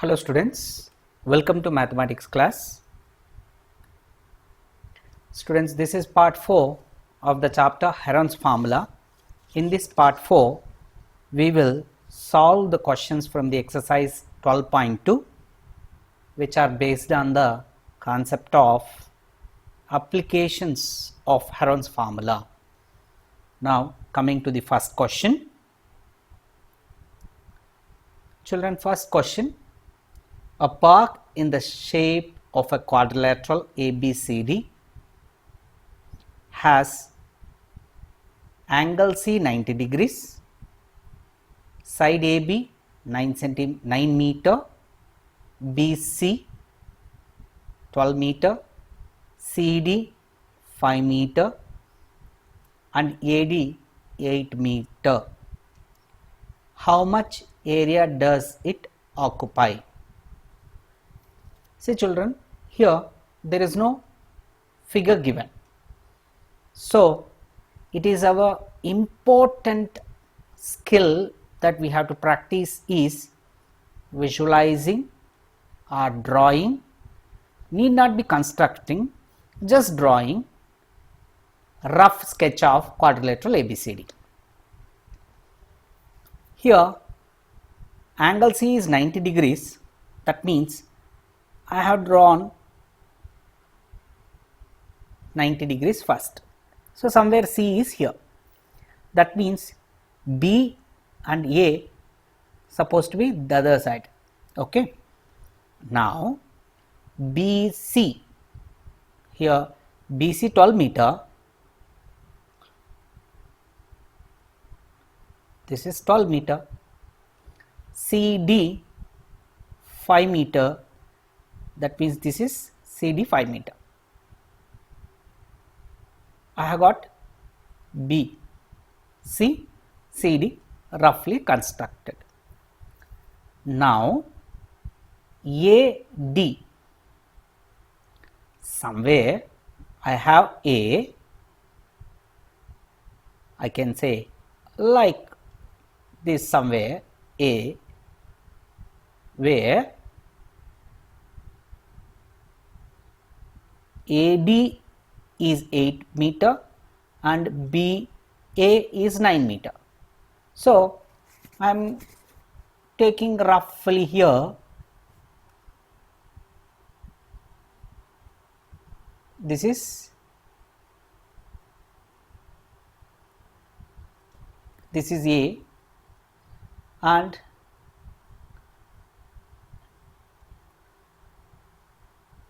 Hello students, welcome to mathematics class. Students, this is part 4 of the chapter Heron's formula. In this part 4, we will solve the questions from the exercise 12.2 which are based on the concept of applications of Heron's formula. Now coming to the first question. Children, first question. A park in the shape of a quadrilateral ABCD has angle C 90 degrees, side AB 9 meter, BC 12 meter, CD 5 meter and AD 8 meter. How much area does it occupy? See children, here there is no figure given. So it is our important skill that we have to practice is visualizing or drawing, need not be constructing, just drawing rough sketch of quadrilateral ABCD. Here angle C is 90 degrees, that means I have drawn 90 degrees first. So somewhere C is here. That means B and A supposed to be the other side. Okay. Now BC, here BC 12 meter, this is 12 meter, CD 5 meter, that means this is CD 5 meter. I have got B, C, CD roughly constructed. Now AD, somewhere I have A, I can say like this somewhere A, where AD is 8 meter and BA is 9 meter. So I am taking roughly here this is A and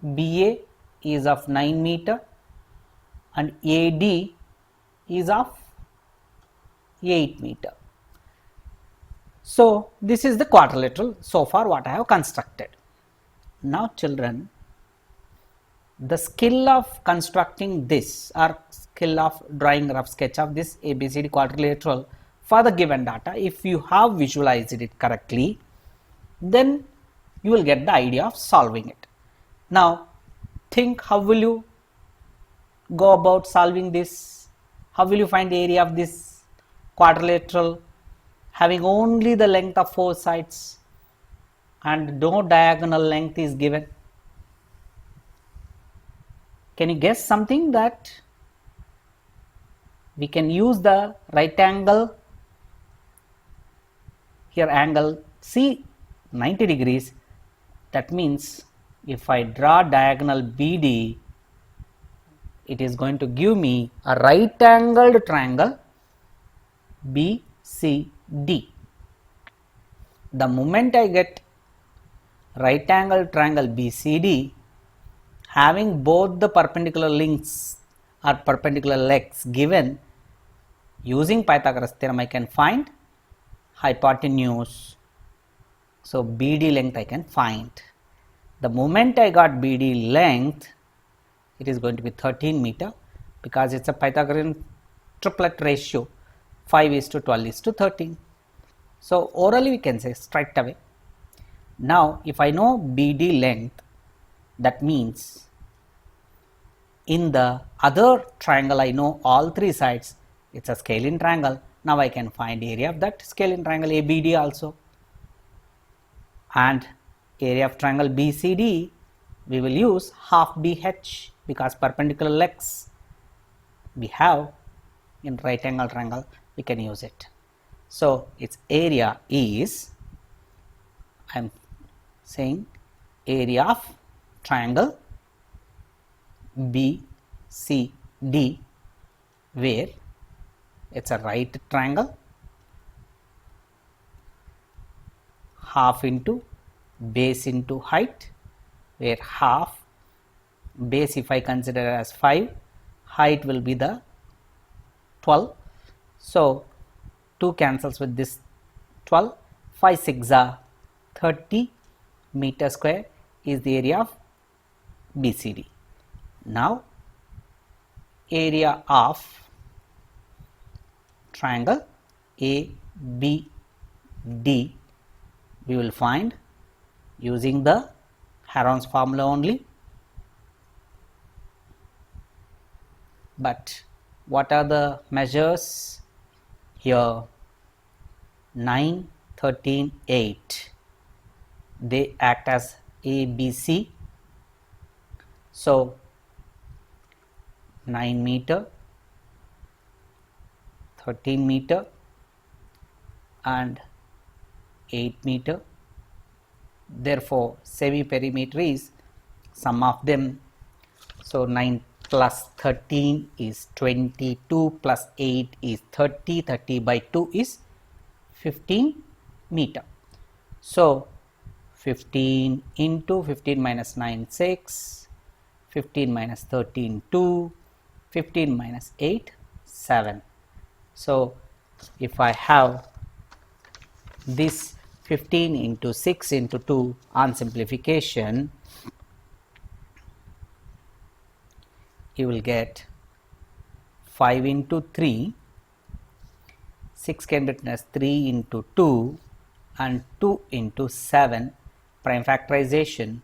BA is of 9 meter and AD is of 8 meter. So this is the quadrilateral so far what I have constructed. Now children, the skill of constructing this or skill of drawing rough sketch of this ABCD quadrilateral for the given data, if you have visualized it correctly, then you will get the idea of solving it. Now think, how will you go about solving this? How will you find the area of this quadrilateral having only the length of 4 sides and no diagonal length is given? Can you guess something? That we can use the right angle. Here angle C 90 degrees, that means if I draw diagonal BD, it is going to give me a right angled triangle BCD. The moment I get right angled triangle BCD having both the perpendicular links or perpendicular legs given, using Pythagoras theorem I can find hypotenuse. So BD length I can find. The moment I got BD length, it is going to be 13 meter because it is a Pythagorean triplet ratio 5:12:13. So orally we can say straight away. Now if I know BD length, that means in the other triangle I know all 3 sides, it is a scalene triangle. Now I can find area of that scalene triangle ABD also. And area of triangle BCD, we will use half BH because perpendicular legs we have in right angle triangle, we can use it. So its area is, I am saying, area of triangle BCD, where it's a right triangle, half into base into height, where half base, if I consider as 5, height will be the 12. So 2 cancels with this 12, 5 6 are 30 meter square is the area of BCD. Now area of triangle ABD we will find using the Heron's formula only. But what are the measures here? 9, 13, 8, they act as ABC. So 9 meter, 13 meter and 8 meter. Therefore semi perimeter is sum of them. So 9 plus 13 is 22 plus 8 is 30, 30 by 2 is 15 meter. So 15 into 15 minus 9 6, 15 minus 13 2, 15 minus 8 7. So if I have this 15 into 6 into 2 on simplification, you will get 5 into 3, 6 can be written as 3 into 2 and 2 into 7 prime factorization.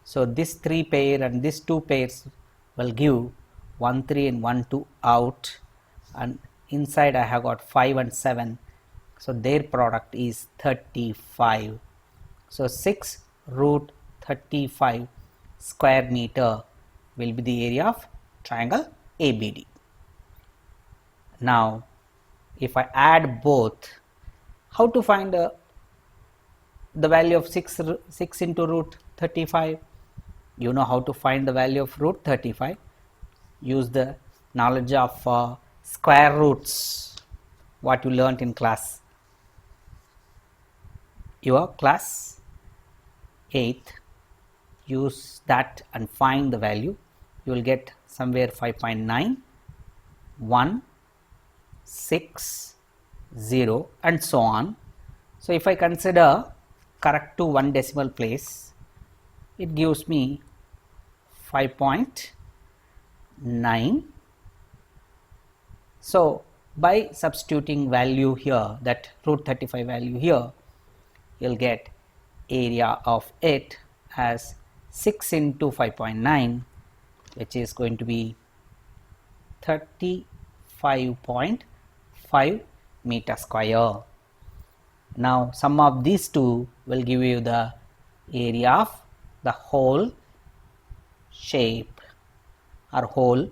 So this 3 pair and this 2 pairs will give 1 3 and 1 2 out, and inside I have got 5 and 7. So their product is 35. So 6 root 35 square meter will be the area of triangle ABD. Now if I add both, how to find the value of 6 into root 35? You know how to find the value of root 35. Use the knowledge of square roots, what you learnt in your class 8th. Use that and find the value. You will get somewhere 5.9, 1, 6, 0 and so on. So if I consider correct to 1 decimal place, it gives me 5.9. So by substituting value here, that root 35 value here, you will get area of it as 6 into 5.9, which is going to be 35.5 meter square. Now sum of these two will give you the area of the whole shape or whole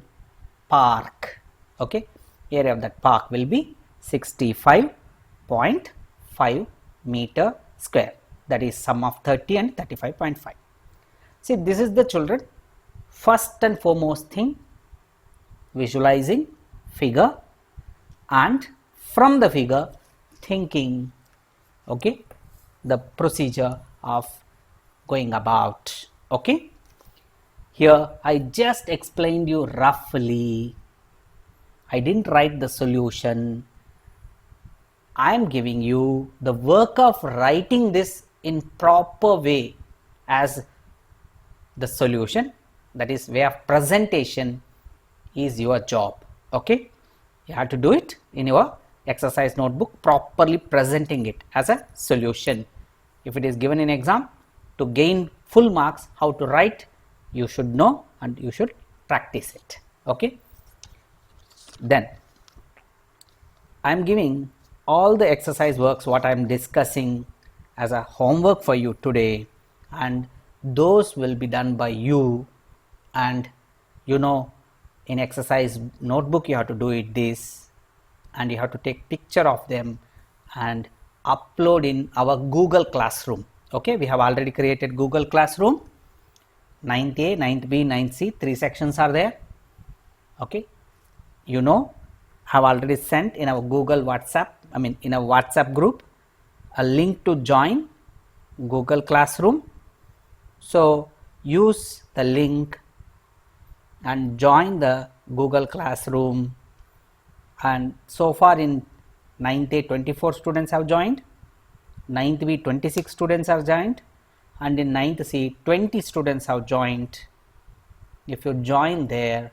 park. Okay, area of that park will be 65.5 meter square. That is sum of 30 and 35.5. See, this is the children first and foremost thing, visualizing figure and from the figure thinking, okay, the procedure of going about. Okay, here I just explained you roughly. I didn't write the solution. I am giving you the work of writing this in proper way as the solution, that is way of presentation is your job. Okay, you have to do it in your exercise notebook, properly presenting it as a solution. If it is given in exam, to gain full marks, how to write you should know and you should practice it. Okay, then I am giving all the exercise works what I am discussing as a homework for you today, and those will be done by you. And you know, in exercise notebook you have to do it this, and you have to take picture of them and upload in our Google Classroom. Okay, we have already created Google Classroom. 9th A, 9th B, 9th C, 3 sections are there. Okay, you know, have already sent in our Google WhatsApp, in a WhatsApp group, a link to join Google Classroom. So use the link and join the Google Classroom. And so far in 9th A 24 students have joined, 9th B 26 students have joined, and in 9th C 20 students have joined. If you join there,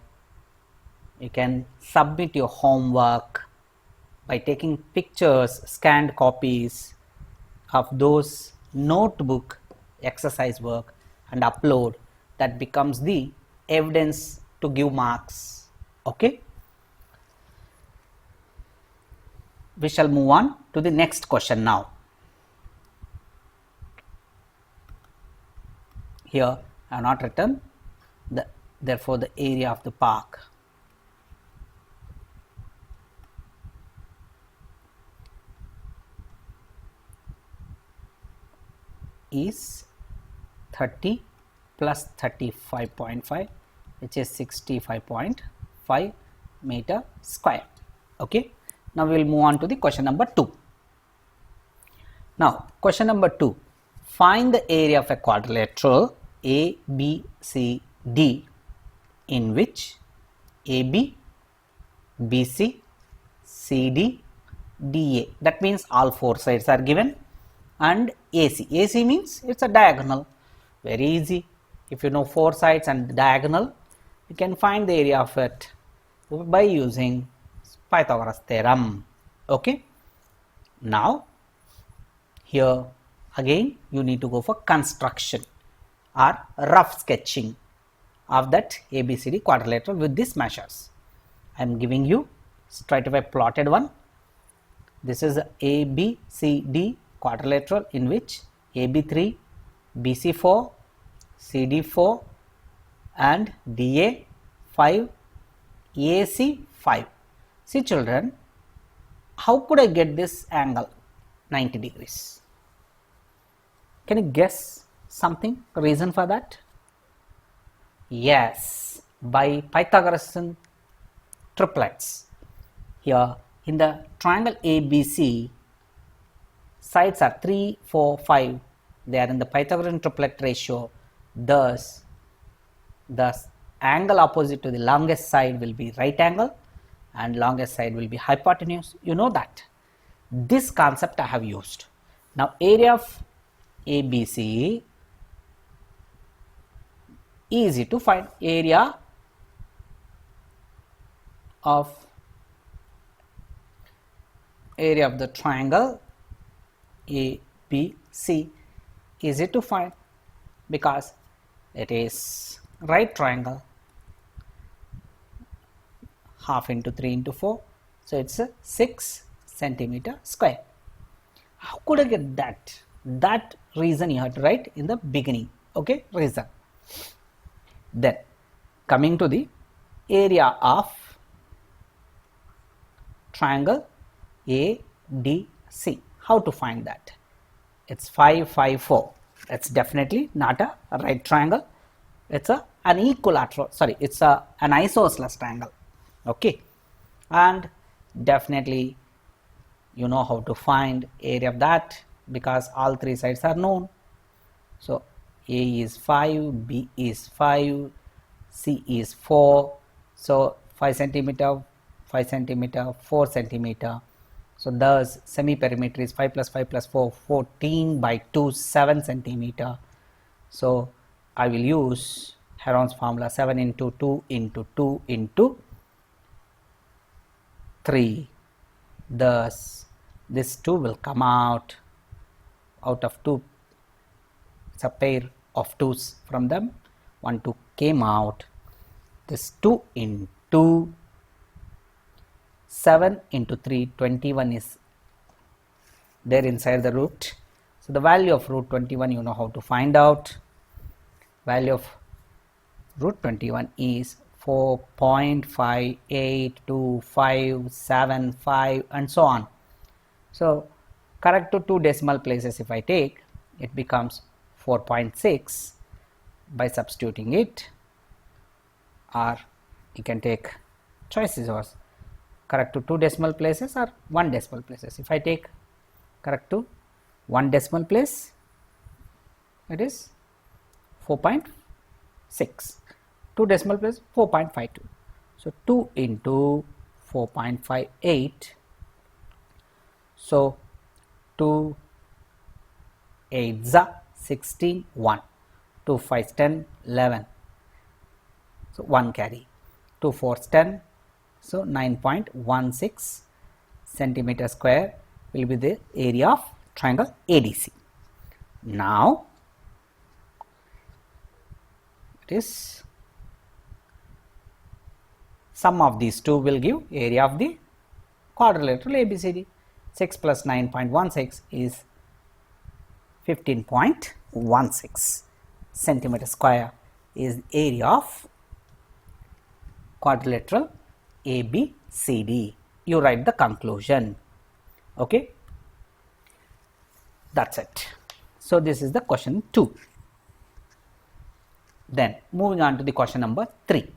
you can submit your homework by taking pictures, scanned copies of those notebook exercise work and upload. That becomes the evidence to give marks. Okay, we shall move on to the next question now. Here I have not written therefore the area of the park. Is 30 plus 35.5, which is 65.5 meter square. Okay, now we will move on to the question number 2. Now question number 2, find the area of a quadrilateral ABCD in which AB, BC, CD, DA, that means all 4 sides are given, and AC. AC means it's a diagonal. Very easy. If you know 4 sides and diagonal, you can find the area of it by using Pythagoras theorem. Okay. Now here again you need to go for construction or rough sketching of that ABCD quadrilateral with these measures. I am giving you straight away plotted one. This is ABCD quadrilateral in which AB 3, BC 4, CD 4 and DA 5, AC 5. See children, how could I get this angle 90 degrees? Can you guess something, reason for that? Yes, by Pythagorean triplets. Here in the triangle ABC, sides are 3, 4, 5. They are in the Pythagorean triplet ratio. Thus, the angle opposite to the longest side will be right angle and longest side will be hypotenuse. You know that. This concept I have used. Now, area of ABC, easy to find. Area of the triangle ABC, easy to find because it is right triangle, half into 3 into 4, so it's a 6 centimeter square. How could I get that? That reason you have to write in the beginning. Okay, reason. Then coming to the area of triangle ADC. How to find that? It's 5, 5, 4. It's definitely not a right triangle. It's an equilateral. Sorry, it's an isosceles triangle. Okay, and definitely you know how to find area of that because all 3 sides are known. So A is 5, B is 5, C is 4. So 5 centimeter, 5 centimeter, 4 centimeter. So thus semi-perimeter is 5 plus 5 plus 4, 14 by 2, 7 centimeter. So I will use Heron's formula, 7 into 2 into 2 into 3. Thus this 2 will come out of 2. It's a pair of 2's from them. 1 2 came out. This 2 into 7 into 3, 21 is there inside the root. So So the value of root 21, you know how to find out. Value of root 21 is 4.5825575 and so on. So correct to 2 decimal places if I take, it becomes 4.6 by substituting it, or you can take choices or correct to 2 decimal places or 1 decimal places. If I take correct to 1 decimal place, it is 4.6, 2 decimal place 4.52. So 2 into 4.58, so 2 8s are 16, 1, 2 5s 10, 11, so 1 carry, 2 4s 10, so 9.16 centimeter square will be the area of triangle ADC. Now it is sum of these two will give area of the quadrilateral ABCD. 6 plus 9.16 is 15.16 centimeter square is area of quadrilateral ABCD. You write the conclusion. Okay, that's it. So this is the question 2. Then moving on to the question number 3.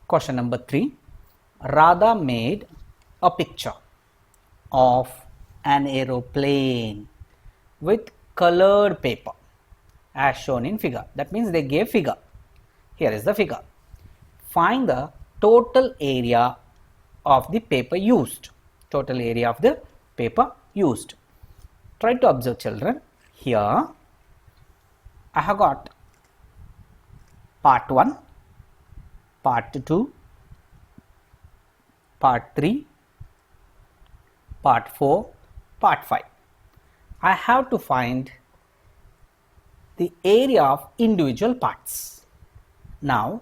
Question number 3. Radha made a picture of an aeroplane with colored paper as shown in figure. That means they gave figure. Here is the figure. Find the total area of the paper used. Total area of the paper used. Try to observe, children. Here I have got part 1, part 2, part 3, part 4, part 5. I have to find the area of individual parts. Now,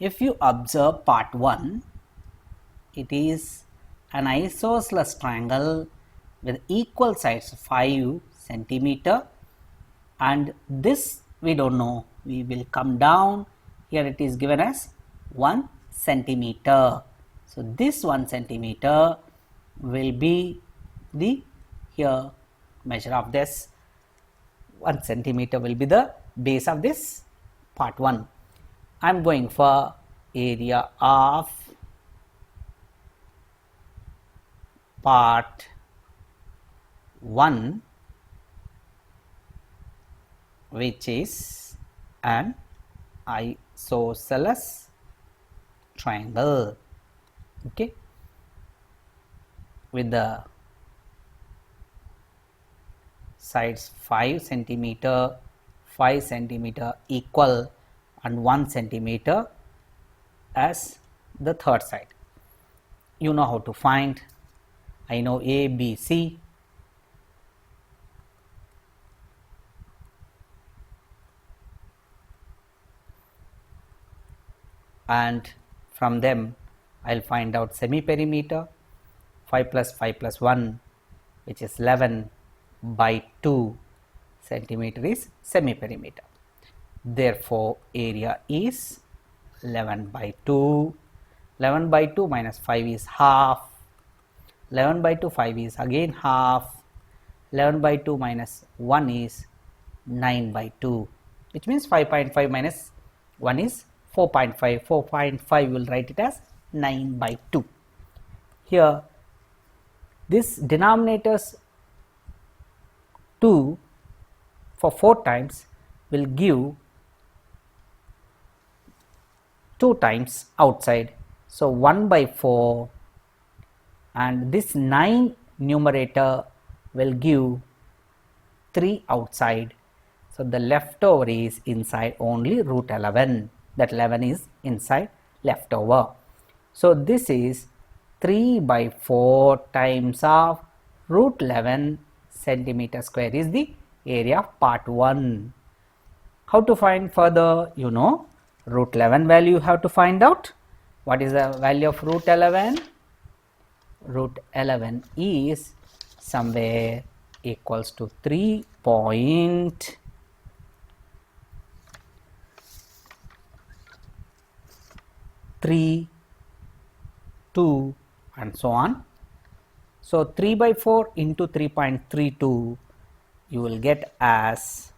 if you observe part 1, it is an isosceles triangle with equal sides 5 centimeter, and this we don't know, we will come down. Here it is given as 1 centimeter. So this 1 centimeter will be the here measure of this. 1 centimeter will be the base of this part 1. I am going for area of part 1, which is an isosceles triangle, okay, with the sides 5 centimeter, 5 centimeter equal and 1 centimeter as the third side. You know how to find. I know A, B, C. And from them I will find out semi-perimeter. 5 plus 5 plus 1, which is 11 by 2 centimeter is semi-perimeter. Therefore, area is 11 by 2. 11 by 2 minus 5 is half. 11 by 2, 5 is again half. 11 by 2 minus 1 is 9 by 2, which means 5.5 minus 1 is 4.5. 4.5 will write it as 9 by 2. Here this denominators 2 for 4 times will give 2 times outside. So 1 by 4, and this 9 numerator will give 3 outside. So the leftover is inside only root 11. That 11 is inside leftover. So this is 3 by 4 times of root 11 centimeter square is the area of part 1. How to find further? You know, root 11 value you have to find out. What is the value of root 11? Root 11 is somewhere equals to 3.32 and so on. So 3 by 4 into 3.32 you will get as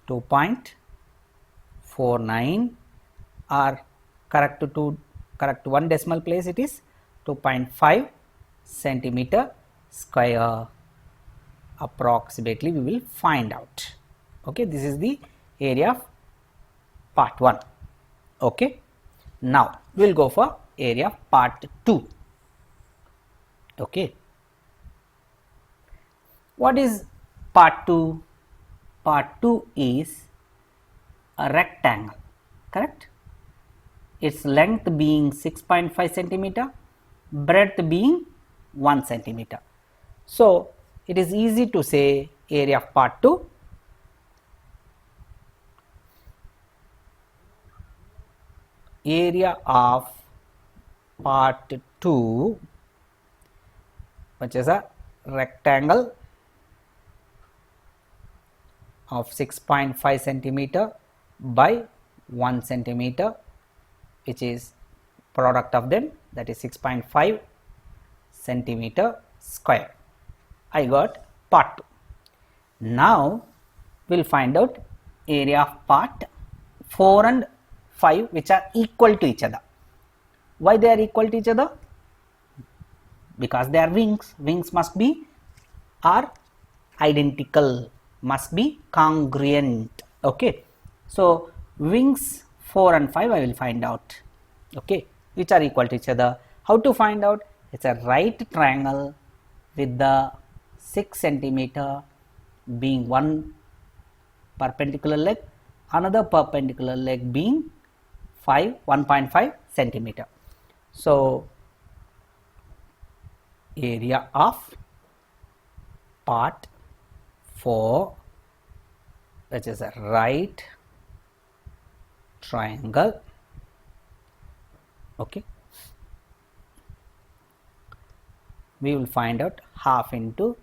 2.49, or correct one decimal place, it is 2.5 centimeter square approximately we will find out. Okay, this is the area of part 1. Okay, now we will go for area of part 2. Okay, what is part 2? Part 2 is a rectangle, correct? Its length being 6.5 centimeter, breadth being 1 centimeter. So it is easy to say area of part 2. Area of part 2, which is a rectangle of 6.5 centimeter by 1 centimeter, which is product of them, that is 6.5 centimeter square. I got part 2. Now we will find out area of part 4 and 5, which are equal to each other. Why they are equal to each other? Because they are wings. Wings must be are identical, must be congruent. Okay, so wings 4 and 5 I will find out, okay, which are equal to each other. How to find out? It's a right triangle with the 6 centimeter being one perpendicular leg, another perpendicular leg being 1.5 centimeter. So area of part 4, which is a right triangle, okay, we will find out half into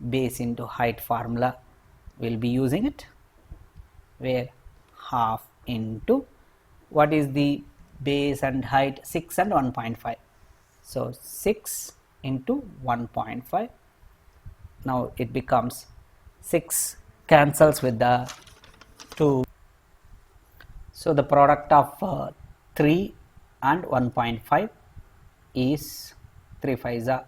base into height formula we will be using it, where half into what is the base and height, 6 and 1.5. So 6 into 1.5, now it becomes 6 cancels with the 2. So the product of 3 and 1.5 is 3 5s are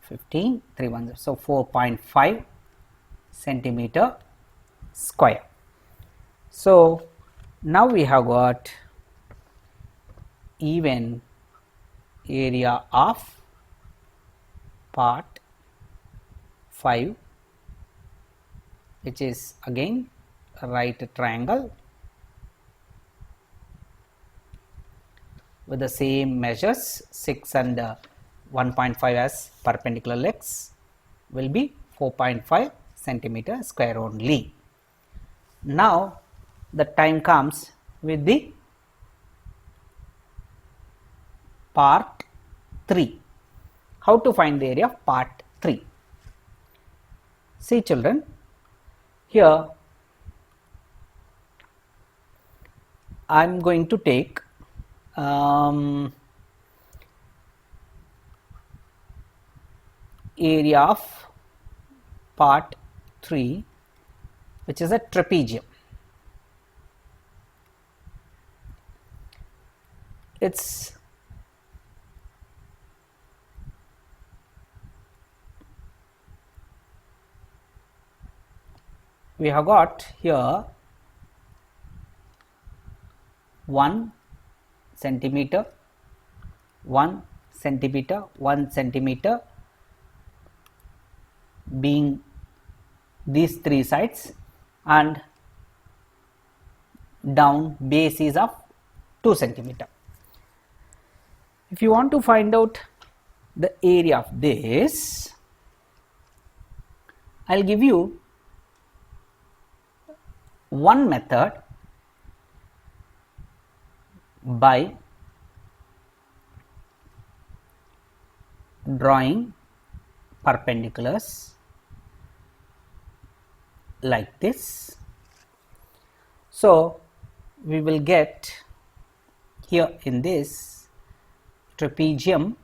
15, 3 1s, so 4.5 centimeter square. So now we have got even area of part 5, which is again a right triangle with the same measures, 6 and 1.5 as perpendicular legs, will be 4.5 centimeter square only. Now the time comes with the part 3. How to find the area of part 3? See children, here I am going to take area of part 3, which is a trapezium. It's we have got here 1 centimeter, 1 centimeter, 1 centimeter being these 3 sides, and down base is of 2 centimeter. If you want to find out the area of this, I will give you one method by drawing perpendiculars like this. So, we will get here in this trapezium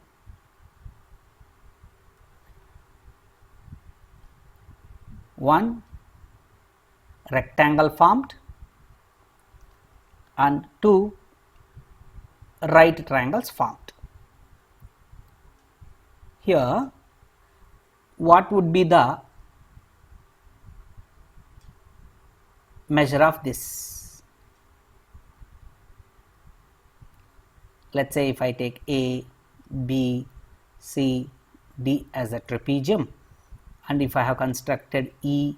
one rectangle formed and two right triangles formed. Here, what would be the measure of this? Let us say if I take A, B, C, D as a trapezium, and if I have constructed E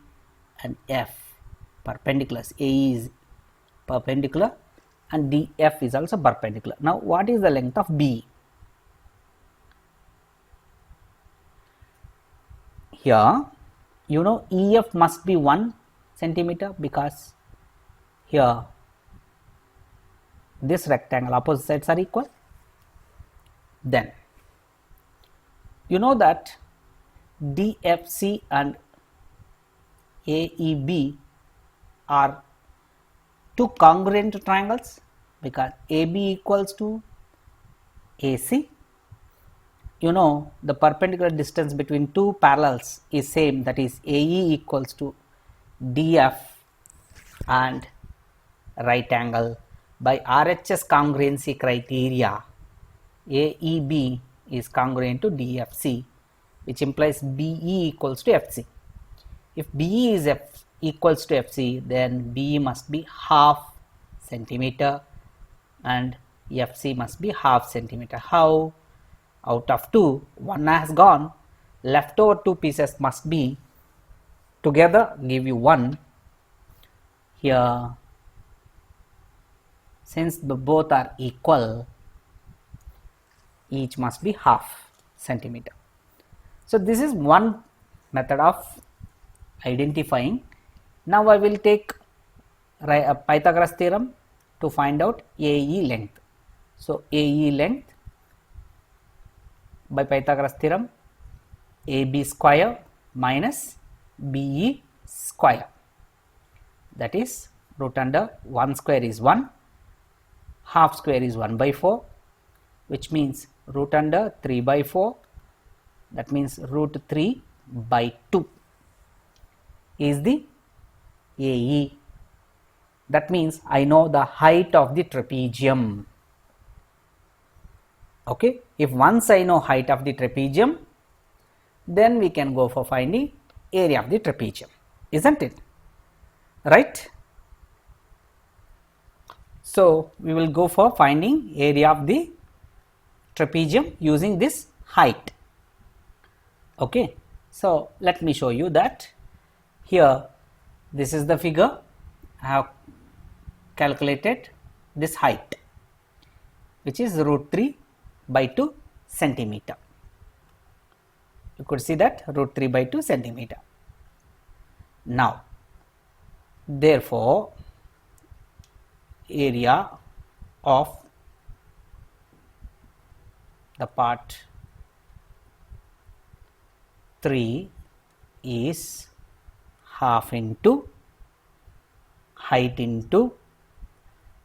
and F perpendiculars, A is perpendicular and DF is also perpendicular. Now, what is the length of B? Here, you know, EF must be 1 centimeter because here this rectangle opposite sides are equal. Then you know that DFC and AEB are two congruent triangles because AB equals to AC. You know, the perpendicular distance between two parallels is same, that is AE equals to DF and right angle. By RHS congruency criteria, AEB is congruent to DFC, which implies BE equals to FC. If BE is equals to FC, then BE must be half centimeter and FC must be half centimeter. How? Out of 2, 1 has gone, left over 2 pieces must be together give you 1. Here, since both are equal, each must be half centimeter. So, this is one method of identifying. Now, I will take Pythagoras theorem to find out AE length. So, AE length by Pythagoras theorem, AB square minus BE square, that is root under 1 square is 1, half square is 1 by 4, which means root under 3 by 4, that means root 3 by 2 is the AE. That means I know the height of the trapezium. Okay, if once I know height of the trapezium, then we can go for finding area of the trapezium, isn't it? Right? So, we will go for finding area of the trapezium using this height. Okay. So, let me show you that. Here, this is the figure. I have calculated this height, which is root 3 by 2 centimeter. You could see that root 3 by 2 centimeter. Now, therefore, area of the part 3 is half into height into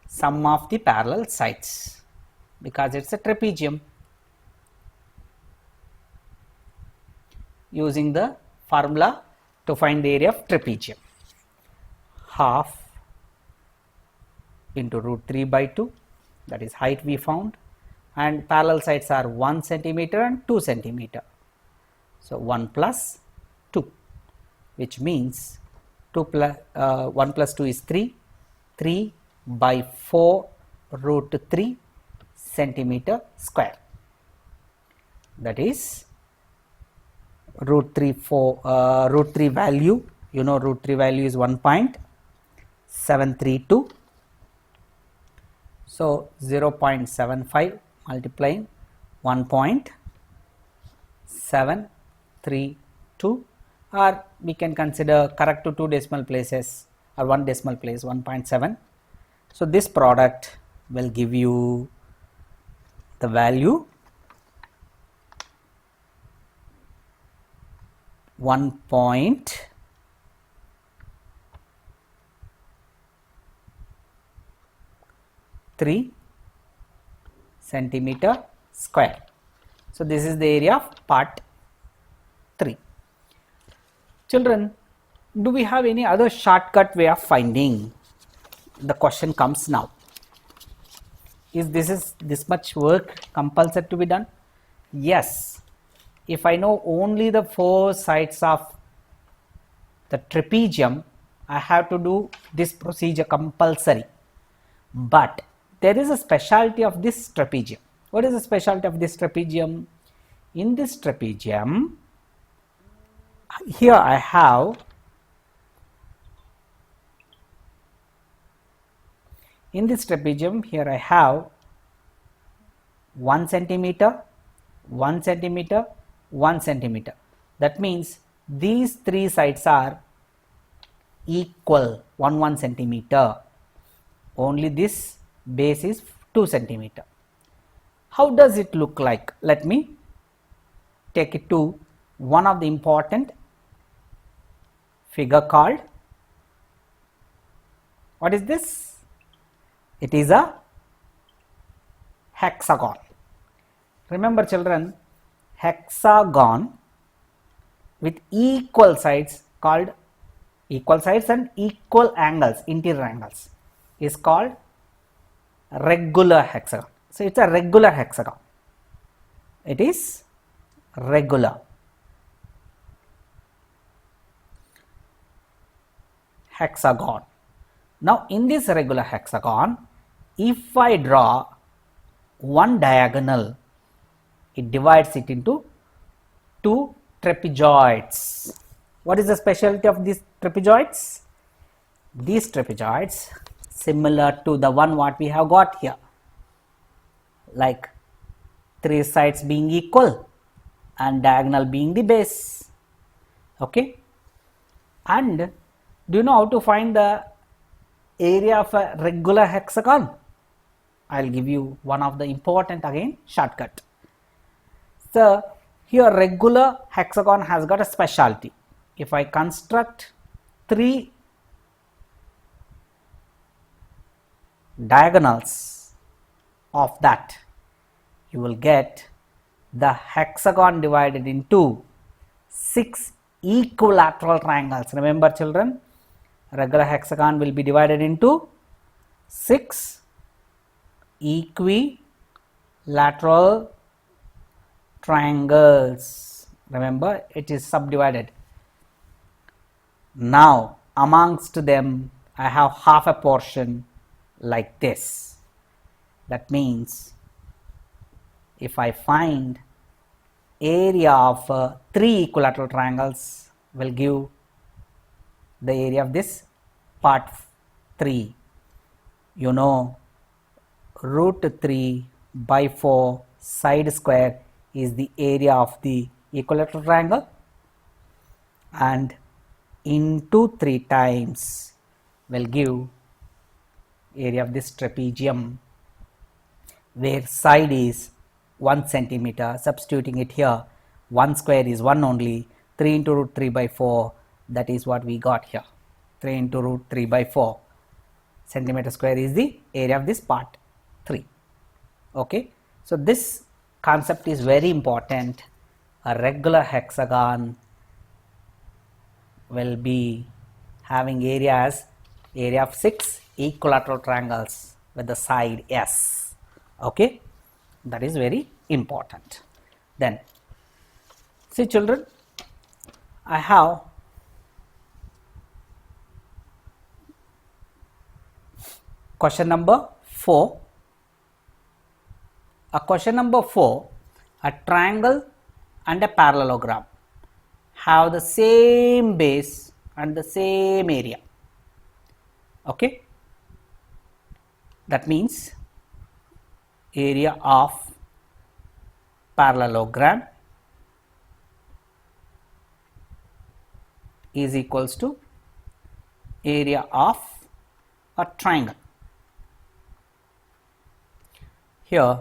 sum of the parallel sides, because it is a trapezium. Using the formula to find the area of trapezium, half into root 3 by 2, that is height we found, and parallel sides are 1 centimeter and 2 centimeter. So, 1 plus 2, which means 1 plus 2 is 3, 3 by 4 root 3 centimeter square, that is root 3 value, you know, root 3 value is 1.732. So, 0.75 multiplying 1.732, or we can consider correct to 2 decimal places or 1 decimal place 1.7. So, this product will give you the value 1.3 centimeter square. So this is the area of part 3. Children, do we have any other shortcut way of finding? The question comes now. Is this much work compulsory to be done? Yes. If I know only the 4 sides of the trapezium, I have to do this procedure compulsory. But there is a specialty of this trapezium. What is the specialty of this trapezium? In this trapezium, here I have here I have 1 centimeter, 1 centimeter, 1 centimeter. That means these 3 sides are equal, 1 centimeter. Only this base is 2 centimeter. How does it look like? Let me take it to one of the important figure called, what is this? It is a hexagon. Remember children, hexagon with equal sides called equal sides and equal angles, interior angles, is called regular hexagon. So it's a regular hexagon. It is regular hexagon. Now in this regular hexagon, if I draw one diagonal, it divides it into 2 trapezoids. What is the specialty of these trapezoids? These trapezoids similar to the one what we have got here, like 3 sides being equal and diagonal being the base. Okay, and do you know how to find the area of a regular hexagon? I will give you one of the important again shortcut. So here regular hexagon has got a specialty. If I construct 3 diagonals of that, you will get the hexagon divided into 6 equilateral triangles. Remember children, regular hexagon will be divided into 6 equilateral triangles. Remember, it is subdivided. Now amongst them I have half a portion like this. That means if I find area of 3 equilateral triangles, will give the area of this part 3. You know, root 3 by 4 side square is the area of the equilateral triangle, and into 3 times will give area of this trapezium, where side is 1 centimeter. Substituting it here, 1 square is 1 only, 3 into root 3 by 4, that is what we got here. 3 into root 3 by 4 centimeter square is the area of this part 3. Okay, so this concept is very important. A regular hexagon will be having area of 6 equilateral triangles with the side S. Okay, that is very important. Then see children, I have question number 4. Question number 4, a triangle and a parallelogram have the same base and the same area. Okay, that means area of parallelogram is equals to area of a triangle. Here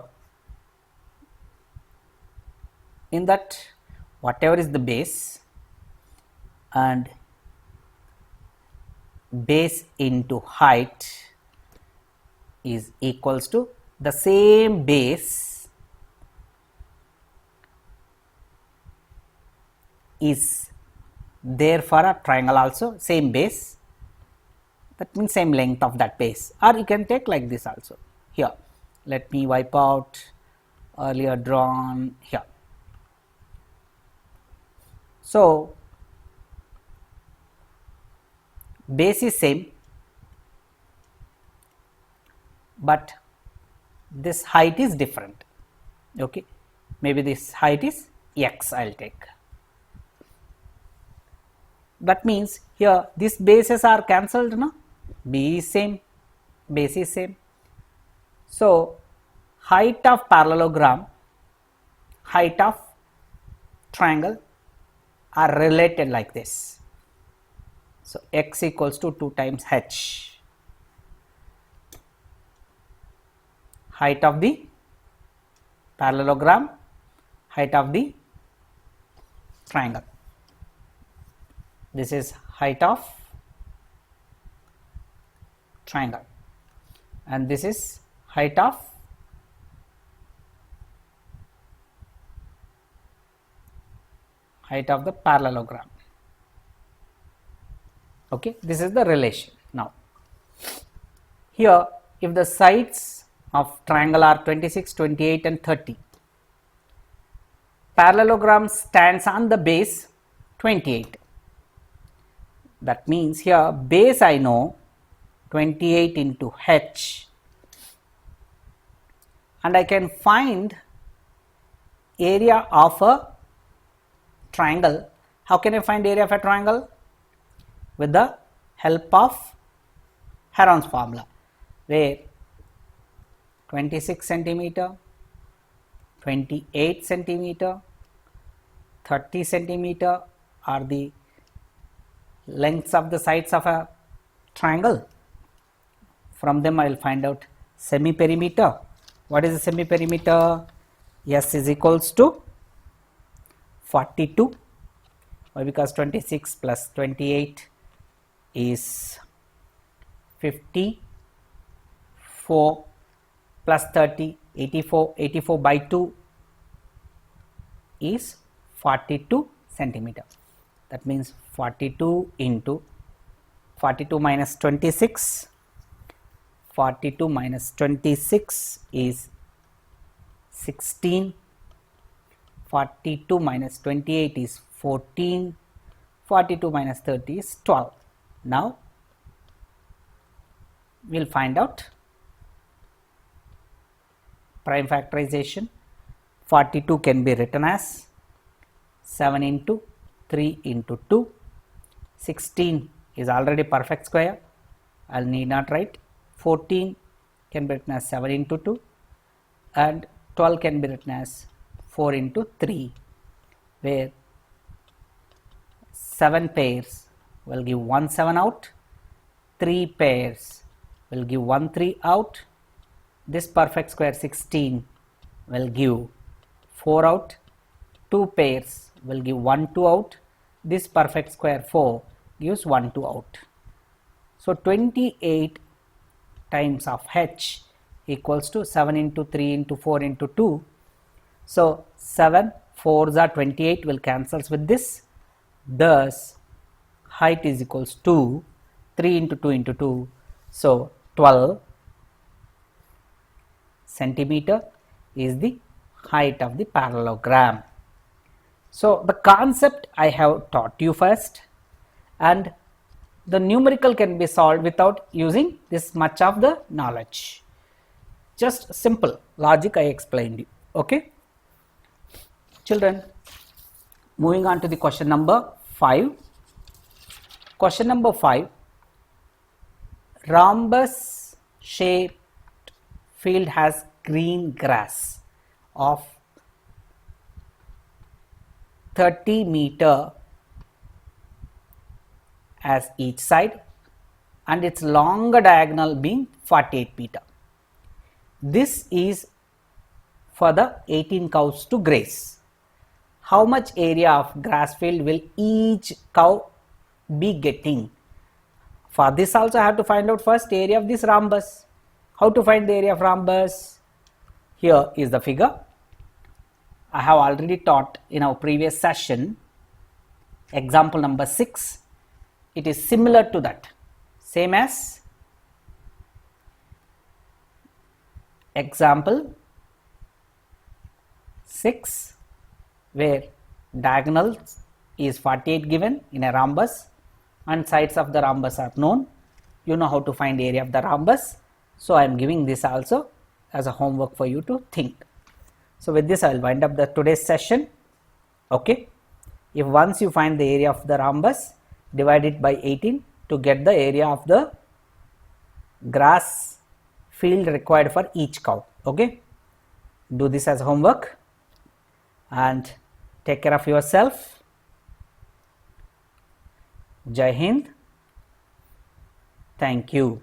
in that, whatever is the base, and base into height is equals to the same base is there for a triangle also, same base, that means same length of that base, or you can take like this also. Here let me wipe out earlier drawn here. So base is same, but this height is different. Okay, maybe this height is x, I will take. That means here these bases are cancelled, no? B is same, base is same. So height of parallelogram, height of triangle are related like this. So x equals to 2 times h, height of the parallelogram, height of the triangle. This is height of triangle and this is height of the parallelogram. Okay, this is the relation. Now here if the sides of triangle are 26, 28 and 30, parallelogram stands on the base 28. That means here base I know 28 into h, and I can find area of a triangle. How can I find area of a triangle? With the help of Heron's formula, where 26 centimeter, 28 centimeter, 30 centimeter are the lengths of the sides of a triangle. From them I will find out semi-perimeter. What is the semi-perimeter? S is equals to 42. Why? Because 26 plus 28 is 54 plus 30, 84, 84 by 2 is 42 centimeter. That means 42 into 42 minus 26, 42 minus 26 is 16, 42 minus 28 is 14, 42 minus 30 is 12. Now we will find out prime factorization. 42 can be written as 7 into 3 into 2, 16 is already perfect square, I will need not write. 14 can be written as 7 into 2 and 12 can be written as 4 into 3, where 7 pairs will give 1 7 out, 3 pairs will give 1 3 out, this perfect square 16 will give 4 out, 2 pairs will give 1 2 out, this perfect square 4 gives 1 2 out. So 28 times of h equals to 7 into 3 into 4 into 2. So 7 4s are 28 will cancels with this, thus height is equals to 3 into 2 into 2. So 12 centimeter is the height of the parallelogram. So the concept I have taught you first, and the numerical can be solved without using this much of the knowledge. Just simple logic I explained you. Okay, children, moving on to the question number 5. Question number 5, rhombus shaped field has green grass of 30 meter as each side and its longer diagonal being 48 meter. This is for the 18 cows to graze. How much area of grass field will each cow be getting? For this also I have to find out first area of this rhombus. How to find the area of rhombus? Here is the figure. I have already taught in our previous session, example number 6. It is similar to that, same as example 6, where diagonal is 48 given in a rhombus and sides of the rhombus are known. You know how to find area of the rhombus. So I am giving this also as a homework for you to think. So with this I will wind up the today's session. Okay. If once you find the area of the rhombus, divide it by 18 to get the area of the grass field required for each cow. Okay. Do this as homework and take care of yourself. Jai Hind. Thank you.